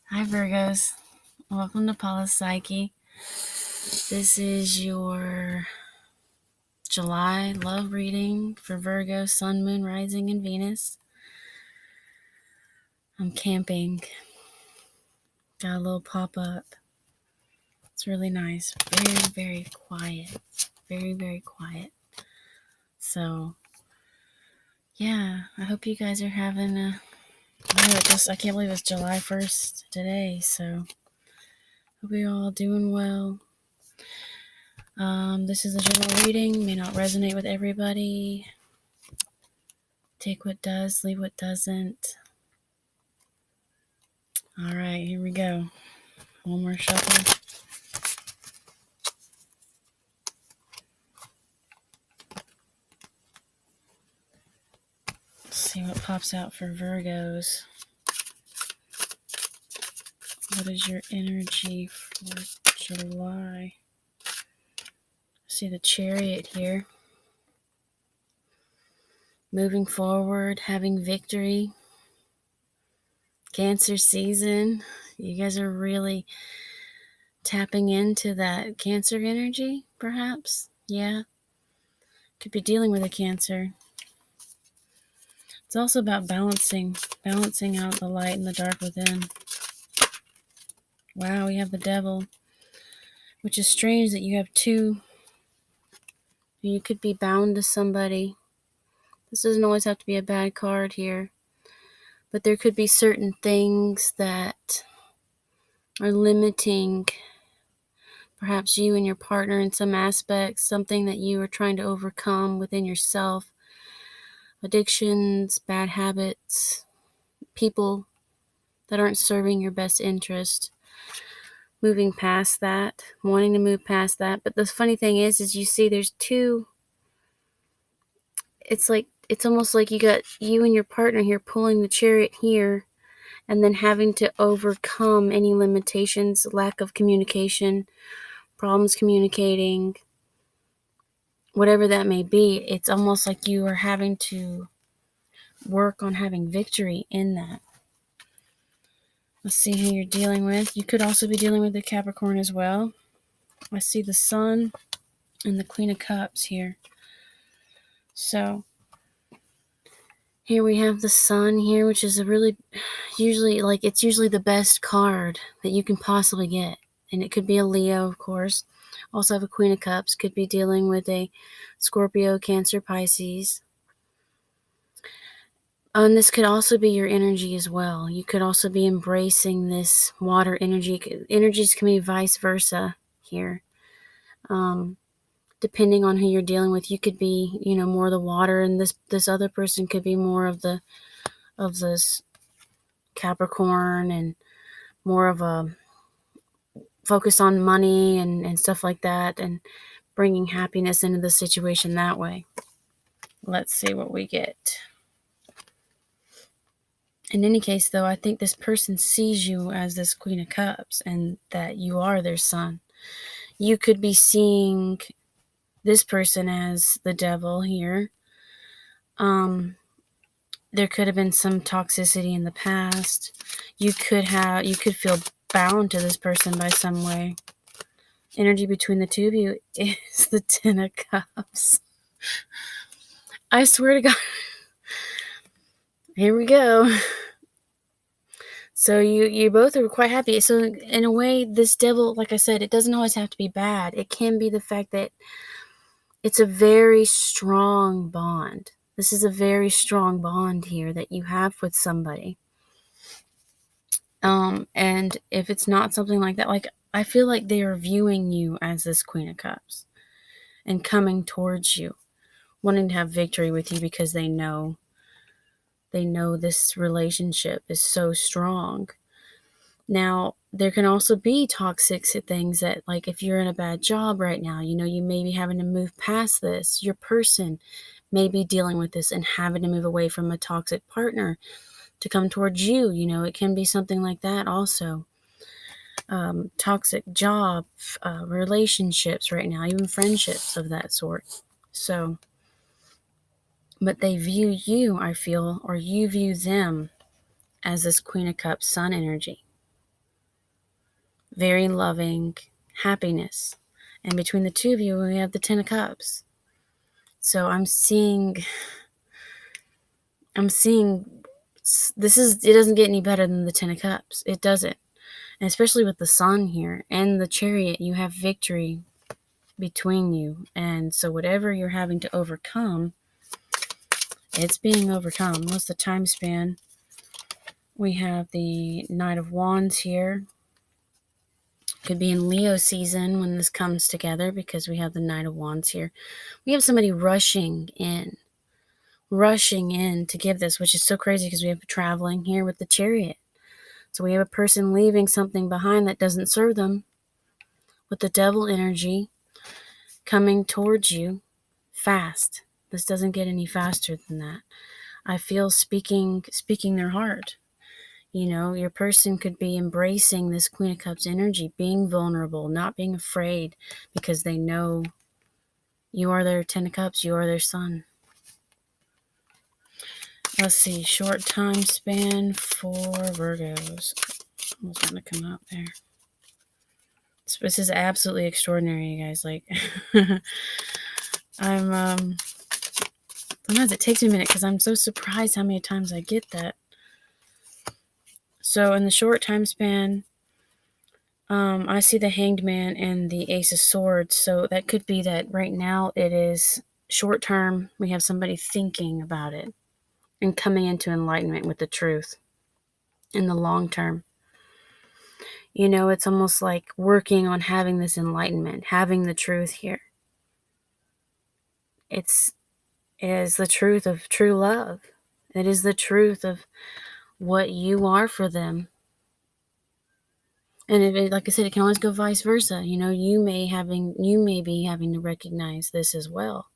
Hi, Virgos. Welcome to Paula's Psyche. This is your July love reading for Virgo, Sun, Moon, Rising, and Venus. I'm camping. Got a little pop up. It's really nice. Very, very quiet. Very, very quiet. So, yeah, I hope you guys are having a. I can't believe it's July 1st today. So, hope you're all doing well. This is a general reading, may not resonate with everybody. Take what does, leave what doesn't. All right, here we go. One more shuffle. Let's see what pops out for Virgos. What is your energy for July? See the Chariot here. Moving forward, having victory. Cancer season. You guys are really tapping into that Cancer energy, perhaps? Yeah. Could be dealing with a Cancer. It's also about balancing out the light and the dark within. Wow, we have the Devil, which is strange that you have two. You could be bound to somebody. This doesn't always have to be a bad card here, but there could be certain things that are limiting perhaps you and your partner in some aspects, something that you are trying to overcome within yourself. Addictions, bad habits, people that aren't serving your best interest. Moving past that, wanting to move past that. But the funny thing is you see there's two. It's almost like you got you and your partner here pulling the Chariot here, and then having to overcome any limitations, lack of communication, problems communicating, whatever that may be. It's almost like you are having to work on having victory in that. Let's see who you're dealing with. You could also be dealing with the Capricorn as well. I see the Sun and the Queen of Cups here. So here we have the Sun here, which is usually the best card that you can possibly get. And it could be a Leo, of course. Also have a Queen of Cups. Could be dealing with a Scorpio, Cancer, Pisces. And this could also be your energy as well. You could also be embracing this water energy. Energies can be vice versa here. Depending on who you're dealing with, you could be, more the water, and this other person could be more of this Capricorn, and more of a focus on money and stuff like that, and bringing happiness into the situation that way. Let's see what we get. In any case, though, I think this person sees you as this Queen of Cups and that you are their Sun. You could be seeing this person as the Devil here. There could have been some toxicity in the past. You could feel bound to this person by some way. Energy between the two of you is the Ten of Cups. I swear to God. Here we go. So you both are quite happy. So in a way, this Devil, like I said, it doesn't always have to be bad. It can be the fact that it's a very strong bond. This is a very strong bond here that you have with somebody. And if it's not something like that, like I feel like they are viewing you as this Queen of Cups and coming towards you, wanting to have victory with you because they know this relationship is so strong. Now, there can also be toxic things that, like if you're in a bad job right now, you may be having to move past this. Your person may be dealing with this and having to move away from a toxic partner to come towards you. It can be something like that also. Toxic job, relationships right now, even friendships of that sort. So, but they view you, I feel, or you view them as this Queen of Cups Sun energy. very loving, happiness. And between the two of you, we have the Ten of Cups. So I'm seeing it doesn't get any better than the Ten of Cups. It doesn't. And especially with the Sun here and the Chariot, you have victory between you. And so whatever you're having to overcome, it's being overcome. What's the time span? We have the Knight of Wands here. Could be in Leo season when this comes together, because we have the Knight of Wands here. We have somebody rushing in to give this, which is so crazy because we have traveling here with the Chariot. So we have a person leaving something behind that doesn't serve them, with the Devil energy coming towards you fast. This doesn't get any faster than that. I feel speaking their heart. You know, your person could be embracing this Queen of Cups energy, being vulnerable, not being afraid, because they know you are their Ten of Cups, you are their Sun. Let's see, short time span for Virgos. Almost going to come out there. This is absolutely extraordinary, you guys. Like, sometimes it takes me a minute because I'm so surprised how many times I get that. So in the short time span, I see the Hanged Man and the Ace of Swords. So that could be that right now it is short term. We have somebody thinking about it and coming into enlightenment with the truth. In the long term, you know, it's almost like working on having this enlightenment, having the truth here. It is the truth of true love. It is the truth of what you are for them. And like I said, it can always go vice versa. You know, you may be having to recognize this as well.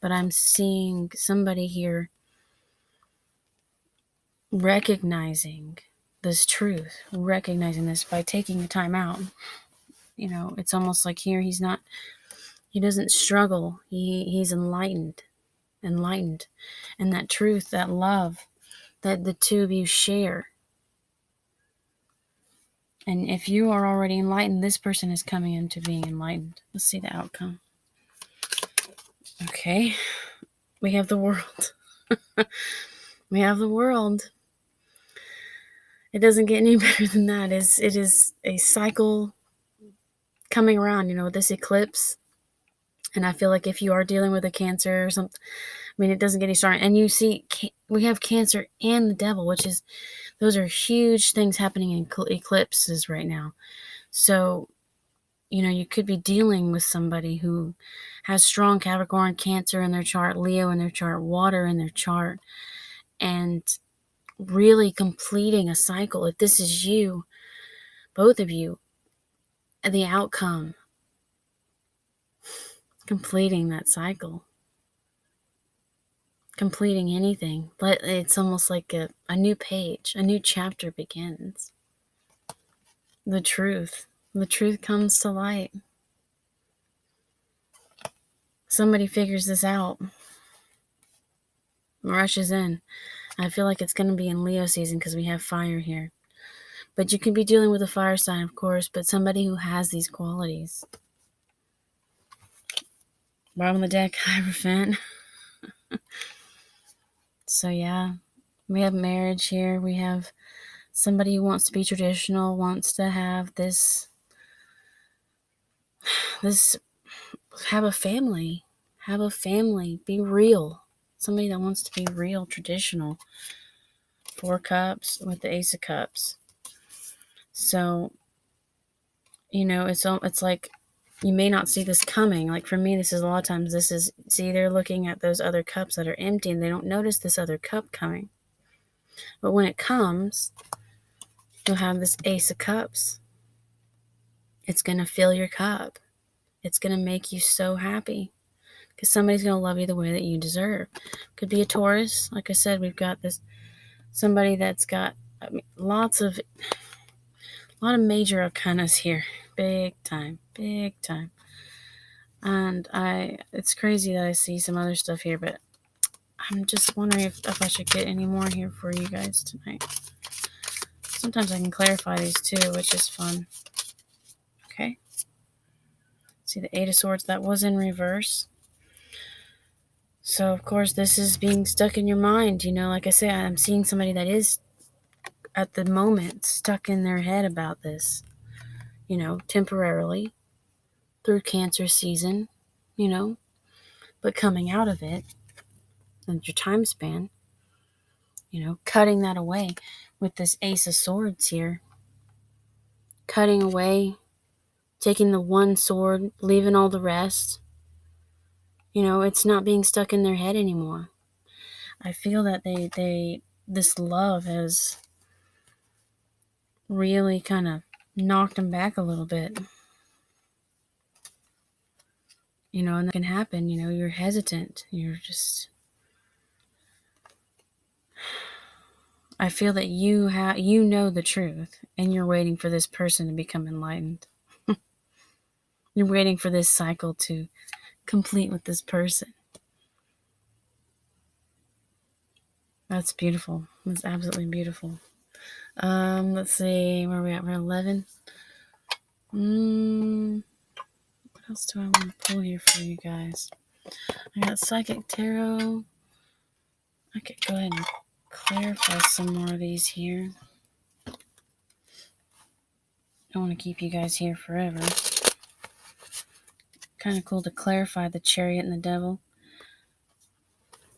But I'm seeing somebody here recognizing this truth, recognizing this by taking the time out. You know, it's almost like here he doesn't struggle. He's enlightened. And that truth, that love that the two of you share. And if you are already enlightened, this person is coming into being enlightened. Let's see the outcome. Okay. We have the World. We have the World. It doesn't get any better than that. It is a cycle coming around, you know, with this eclipse. And I feel like if you are dealing with a Cancer or something, I mean, it doesn't get any stronger. And you see, we have Cancer and the Devil, those are huge things happening in eclipses right now. So, you know, you could be dealing with somebody who has strong Capricorn, Cancer in their chart, Leo in their chart, water in their chart, and really completing a cycle. If this is you, both of you, the outcome, completing that cycle, completing anything. But it's almost like a new page, a new chapter begins. The truth comes to light. Somebody figures this out, rushes in. I feel like it's going to be in Leo season because we have fire here. But you can be dealing with a fire sign, of course, but somebody who has these qualities. Bottom of the deck, Hierophant. So yeah, we have marriage here. We have somebody who wants to be traditional, wants to have this have a family, be real. Somebody that wants to be real, traditional. 4 Cups with the Ace of Cups. So, you know, it's like you may not see this coming. Like for me, this is a lot of times they're looking at those other cups that are empty and they don't notice this other cup coming. But when it comes, you'll have this Ace of Cups. It's going to fill your cup. It's going to make you so happy because somebody's going to love you the way that you deserve. Could be a Taurus. Like I said, we've got somebody that's got a lot of major arcanas here. Big time. And it's crazy that I see some other stuff here, but I'm just wondering if I should get any more here for you guys tonight. Sometimes I can clarify these too, which is fun. See the Eight of Swords, that was in reverse. So, of course, this is being stuck in your mind. Like I say, I'm seeing somebody that is, at the moment, stuck in their head about this, temporarily, through Cancer season, but coming out of it, and your time span, cutting that away with this Ace of Swords here. Cutting away, taking the one sword, leaving all the rest. It's not being stuck in their head anymore. I feel that this love has really kind of knocked them back a little bit. And that can happen. You're hesitant. You're just... I feel that you know the truth, and you're waiting for this person to become enlightened. You're waiting for this cycle to complete with this person. That's beautiful. That's absolutely beautiful. Let's see, where are we at? We're at 11. What else do I want to pull here for you guys? I got Psychic Tarot. I could go ahead and clarify some more of these here. I don't want to keep you guys here forever. Kind of cool to clarify the Chariot and the Devil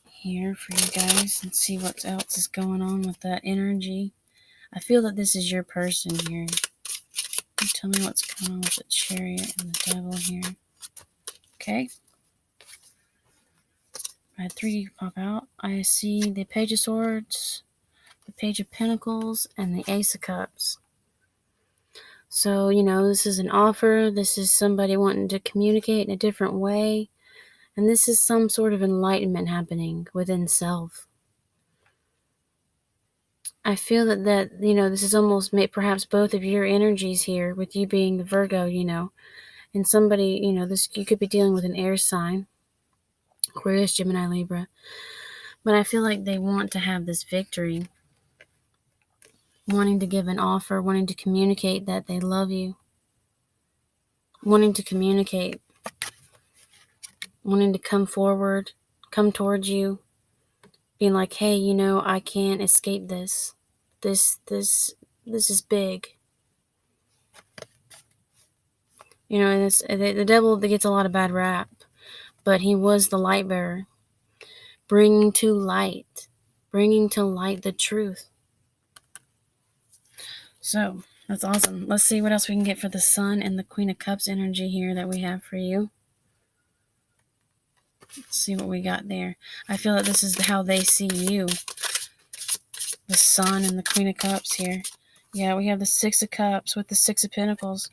here for you guys and see what else is going on with that energy. I feel that this is your person here. Tell me what's going on with the Chariot and the Devil here. Okay. I had 3 pop out. I see the Page of Swords, the Page of Pentacles, and the Ace of Cups. So, this is an offer. This is somebody wanting to communicate in a different way. And this is some sort of enlightenment happening within self. I feel that this is almost perhaps both of your energies here, with you being the Virgo, and somebody, you could be dealing with an air sign, Aquarius, Gemini, Libra. But I feel like they want to have this victory, wanting to give an offer, wanting to communicate that they love you, wanting to communicate, wanting to come forward, come towards you, being like, hey, I can't escape this. This is big. And the devil gets a lot of bad rap, but he was the light bearer, bringing to light the truth. So that's awesome. Let's see what else we can get for the Sun and the Queen of Cups energy here that we have for you. Let's see what we got there. I feel that this is how they see you. The Sun and the Queen of Cups here. Yeah, we have the Six of Cups with the Six of Pentacles.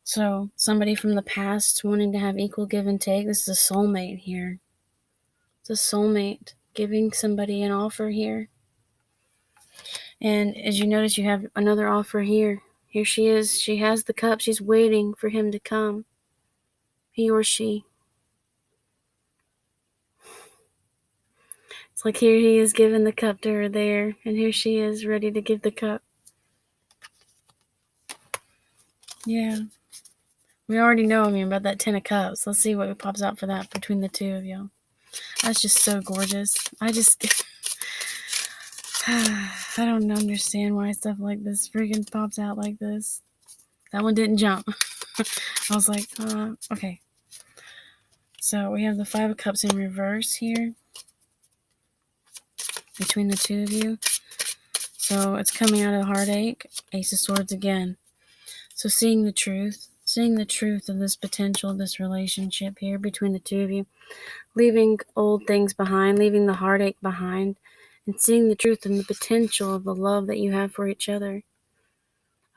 So somebody from the past wanting to have equal give and take. This is a soulmate here. It's a soulmate giving somebody an offer here. And as you notice, you have another offer here. Here she is. She has the cup. She's waiting for him to come. He or she. It's like here he is giving the cup to her there. And here she is ready to give the cup. Yeah. We already know, about that 10 of Cups. Let's see what pops out for that between the two of y'all. That's just so gorgeous. I don't understand why stuff like this freaking pops out like this. That one didn't jump. I was like, okay. So we have the 5 of Cups in reverse here between the two of you. So it's coming out of heartache. Ace of Swords again. So seeing the truth of this potential, this relationship here between the two of you, leaving old things behind, leaving the heartache behind, and seeing the truth and the potential of the love that you have for each other.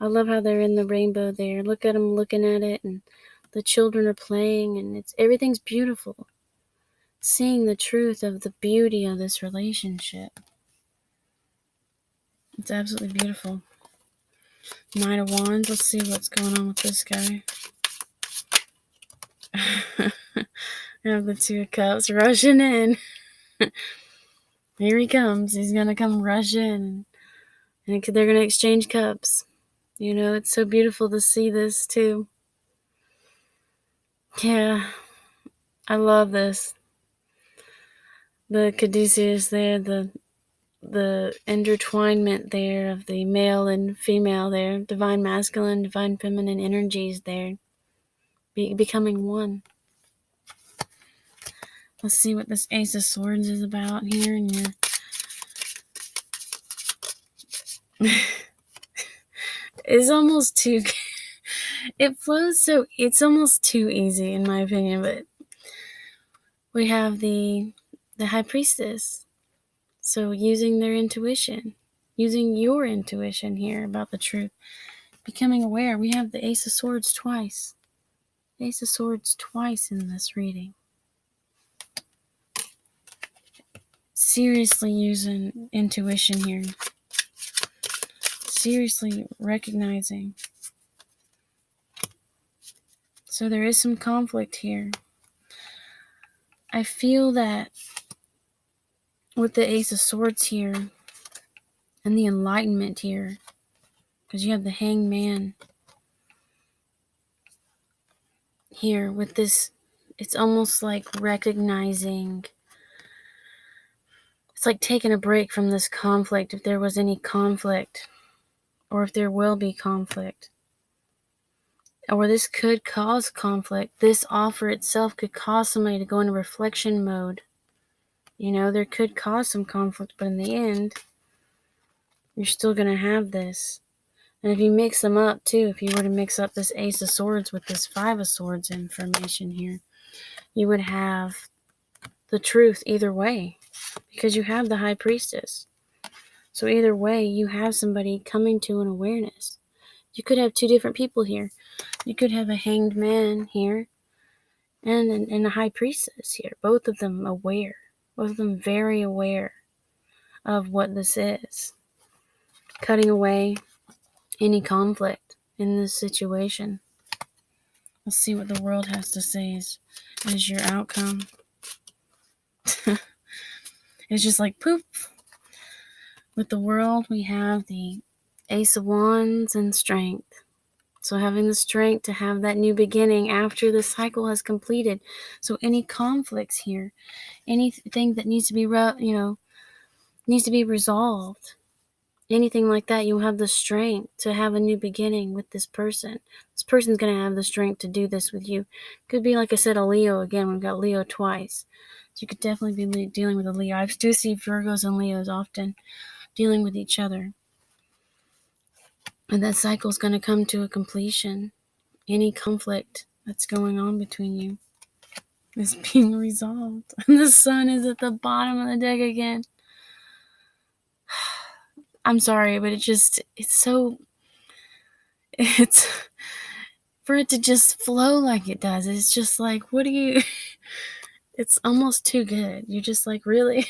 I love how they're in the rainbow there. Look at them looking at it, and the children are playing, and everything's beautiful. Seeing the truth of the beauty of this relationship. It's absolutely beautiful. Knight of Wands. Let's see what's going on with this guy. I have the 2 of Cups rushing in. Here he comes. He's going to come rush in. And they're going to exchange cups. It's so beautiful to see this too. Yeah, I love this. The caduceus there, the intertwinement there of the male and female there, divine masculine, divine feminine energies there, becoming one. Let's see what this Ace of Swords is about here. And it's almost too. It flows so. It's almost too easy, in my opinion. But we have the High Priestess. So using their intuition, using your intuition here about the truth, becoming aware. We have the Ace of Swords twice. Ace of Swords twice in this reading. Seriously using intuition here. Seriously recognizing. So there is some conflict here. I feel that with the Ace of Swords here and the Enlightenment here, because you have the Hanged Man here with this, it's almost like recognizing. It's like taking a break from this conflict, if there was any conflict, or if there will be conflict. Or this could cause conflict. This offer itself could cause somebody to go into reflection mode. You know, there could cause some conflict, but in the end, you're still going to have this. And if you mix them up too, if you were to mix up this Ace of Swords with this Five of Swords information here, you would have the truth either way, because you have the High Priestess. So either way, you have somebody coming to an awareness. You could have two different people here. You could have a Hanged Man here and a High Priestess here. Both of them aware. Both of them very aware of what this is. Cutting away any conflict in this situation. Let's see what the world has to say is your outcome. It's just like poof. With the world, we have the Ace of Wands and strength. So having the strength to have that new beginning after the cycle has completed. So any conflicts here, anything that needs to be, needs to be resolved, anything like that, you'll have the strength to have a new beginning with this person. This person's going to have the strength to do this with you. Could be, like I said, a Leo again. We've got Leo twice. So you could definitely be dealing with a Leo. I do see Virgos and Leos often dealing with each other. And that cycle is going to come to a completion. Any conflict that's going on between you is being resolved. And the sun is at the bottom of the deck again. I'm sorry, but it's for it to just flow like it does. It's just like, it's almost too good. You're just like, really?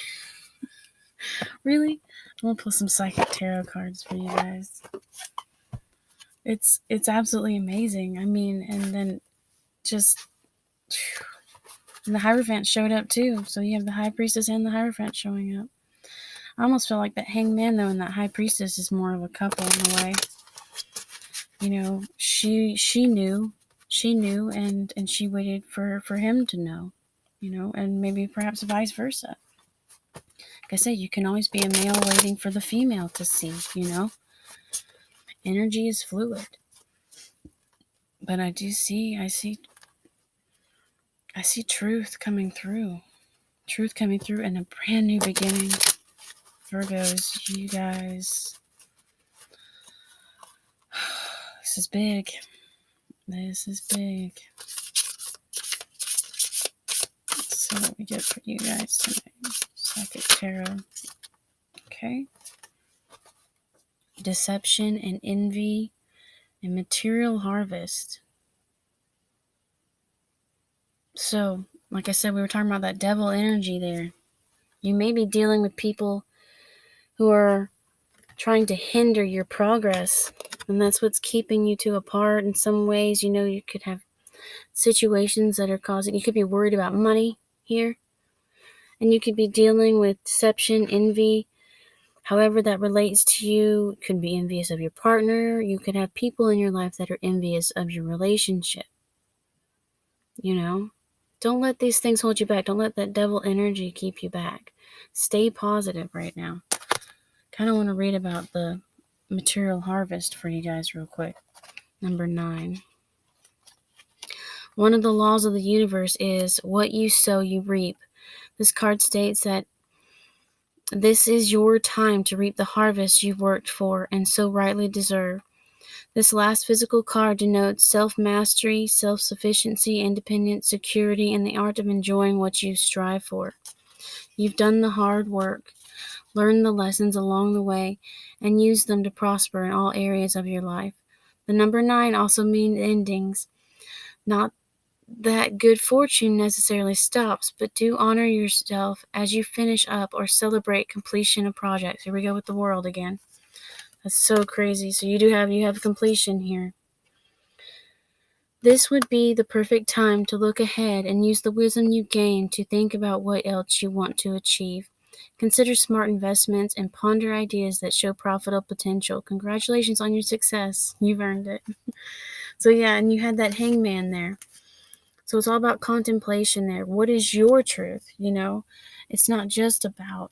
Really? I'm going to pull some psychic tarot cards for you guys. It's absolutely amazing. I mean, and then just, and the Hierophant showed up too. So you have the High Priestess and the Hierophant showing up. I almost feel like that Hanged Man, though, and that High Priestess is more of a couple in a way. You know, she knew, and she waited for him to know, you know, and maybe perhaps vice versa. Like I said, you can always be a male waiting for the female to see, you know. Energy is fluid. But I see truth coming through. Truth coming through and a brand new beginning. Virgos, you guys. This is big. This is big. Let's see what we get for you guys tonight. Psychic Tarot. Okay. Deception and envy and material harvest. So, like I said, we were talking about that devil energy there. You may be dealing with people who are trying to hinder your progress, and that's what's keeping you two apart in some ways. You know, you could have situations that are causing, you could be worried about money here, and you could be dealing with deception, envy, however that relates to you. You could be envious of your partner. You could have people in your life that are envious of your relationship. you know? Don't let these things hold you back. Don't let that devil energy keep you back. Stay positive right now. Kind of want to read about the material harvest for you guys real quick. Number 9. One of the laws of the universe is what you sow, you reap. This card states that this is your time to reap the harvest you've worked for and so rightly deserve. This last physical card denotes self-mastery, self-sufficiency, independence, security, and the art of enjoying what you strive for. You've done the hard work, learned the lessons along the way, and used them to prosper in all areas of your life. The number 9 also means endings. Not that good fortune necessarily stops, but do honor yourself as you finish up or celebrate completion of projects. Here we go with the world again. That's so crazy. So you have completion here. This would be the perfect time to look ahead and use the wisdom you gain to think about what else you want to achieve. Consider smart investments and ponder ideas that show profitable potential. Congratulations on your success. You've earned it. So yeah, and you had that hangman there. So it's all about contemplation there. What is your truth? It's not just about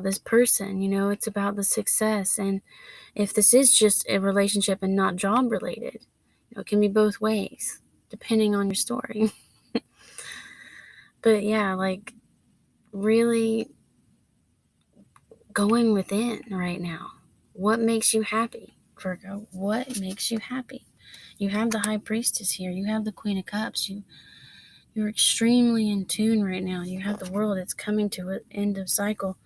this person, it's about the success. And if this is just a relationship and not job related, it can be both ways, depending on your story. But yeah, really going within right now. What makes you happy, Virgo? What makes you happy? You have the High Priestess here. You have the Queen of Cups. You're extremely in tune right now. You have the world. It's coming to an end of cycle.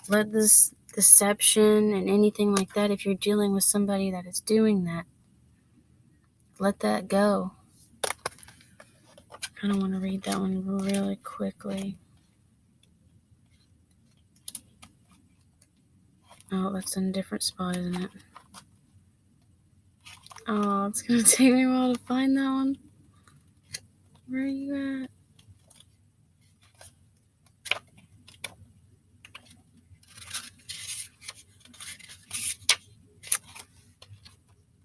Let this deception and anything like that, if you're dealing with somebody that is doing that, let that go. I kind of want to read that one really quickly. Oh, that's in a different spot, isn't it? Oh, it's going to take me a while to find that one. Where are you at?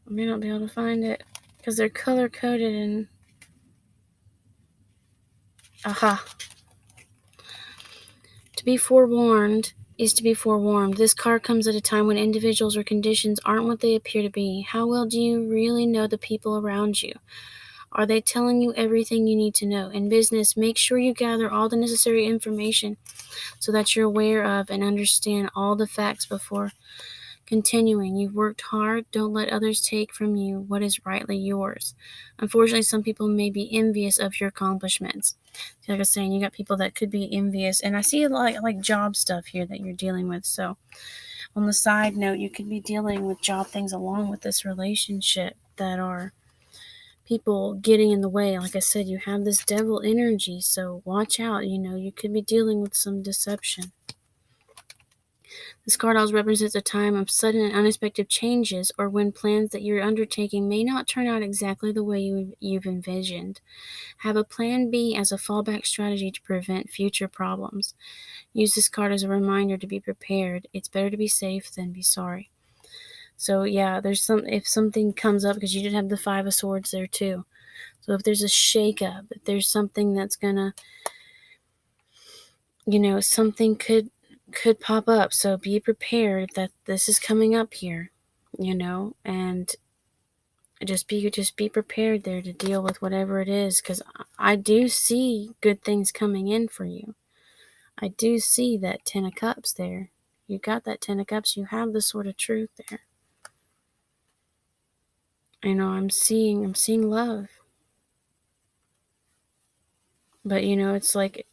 I may not be able to find it because they're color-coded and... Aha. To be forewarned is to be forewarned. This card comes at a time when individuals or conditions aren't what they appear to be. How well do you really know the people around you? Are they telling you everything you need to know? In business, make sure you gather all the necessary information so that you're aware of and understand all the facts before continuing. You've worked hard. Don't let others take from you what is rightly yours. Unfortunately, some people may be envious of your accomplishments. Like I was saying, you got people that could be envious. And I see a lot like job stuff here that you're dealing with. So on the side note, you could be dealing with job things along with this relationship that are people getting in the way. Like I said, you have this devil energy. So watch out. You could be dealing with some deception. This card also represents a time of sudden and unexpected changes, or when plans that you're undertaking may not turn out exactly the way you've envisioned. Have a plan B as a fallback strategy to prevent future problems. Use this card as a reminder to be prepared. It's better to be safe than be sorry. So yeah, if something comes up, because you did have the Five of Swords there too. So if there's a shakeup, if there's something that's gonna, something could pop up. So be prepared that this is coming up here, and just be prepared there to deal with whatever it is, because I do see good things coming in for you. I do see that 10 of Cups there. You got that 10 of Cups. You have the Sword of Truth there. I'm seeing love. But it's like,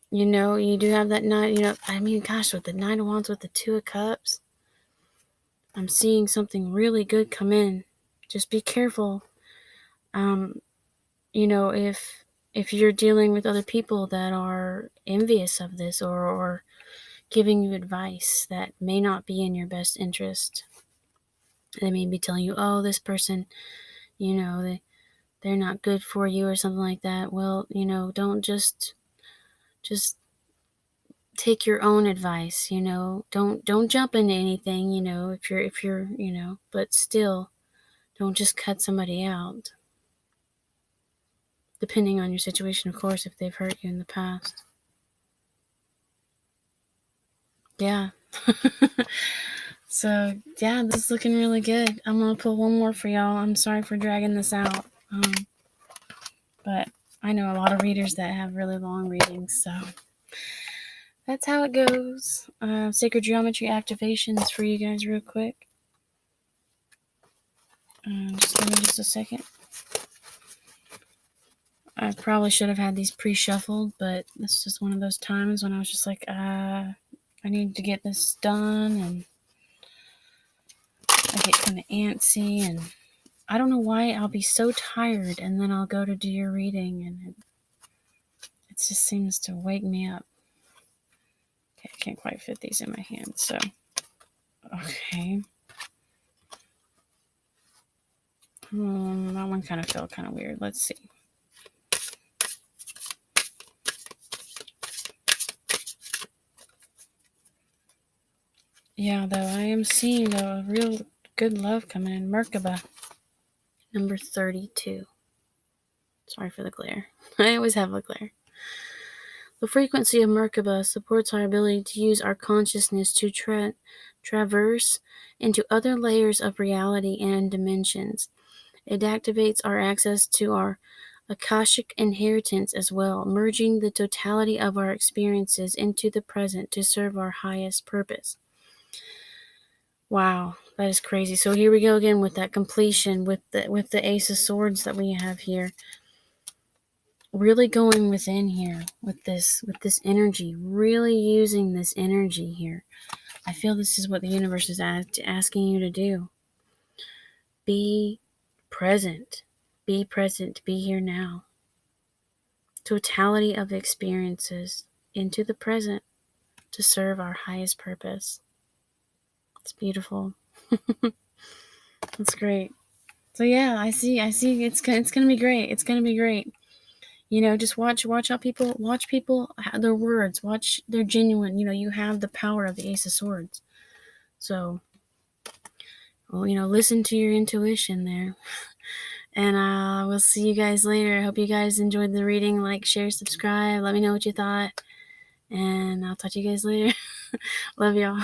you do have that Knight, gosh, with the Knight of Wands with the Two of Cups, I'm seeing something really good come in. Just be careful. If you're dealing with other people that are envious of this or giving you advice that may not be in your best interest. They may be telling you, oh, this person, they're not good for you or something like that. Well, don't just take your own advice, don't jump into anything, if you're, but still don't just cut somebody out. depending on your situation, of course, if they've hurt you in the past. Yeah. So, yeah, this is looking really good. I'm going to pull one more for y'all. I'm sorry for dragging this out. But I know a lot of readers that have really long readings, so that's how it goes. Sacred geometry activations for you guys real quick. Just give me just a second. I probably should have had these pre-shuffled, but it's just one of those times when I was just like, I need to get this done, and I get kind of antsy, and I don't know why I'll be so tired, and then I'll go to do your reading, and it just seems to wake me up. Okay, I can't quite fit these in my hand, so okay. That one kind of felt kind of weird. Let's see. Yeah, though, I am seeing a real good love coming in. Merkaba, number 32. Sorry for the glare. I always have a glare. The frequency of Merkaba supports our ability to use our consciousness to traverse into other layers of reality and dimensions. It activates our access to our Akashic inheritance as well, merging the totality of our experiences into the present to serve our highest purpose. Wow, that is crazy. So here we go again with that completion with the Ace of Swords that we have here. Really going within here with this energy, really using this energy here. I feel this is what the universe is asking you to do. Be present. Be present. Be here now. Totality of experiences into the present to serve our highest purpose. It's beautiful. That's great. So yeah, I see. It's gonna be great. It's gonna be great. You know, just watch how people their words. Watch they're genuine. You know, you have the power of the Ace of Swords. So, well, you know, listen to your intuition there. And we'll see you guys later. I hope you guys enjoyed the reading. Like, share, subscribe. Let me know what you thought. And I'll talk to you guys later. Love y'all.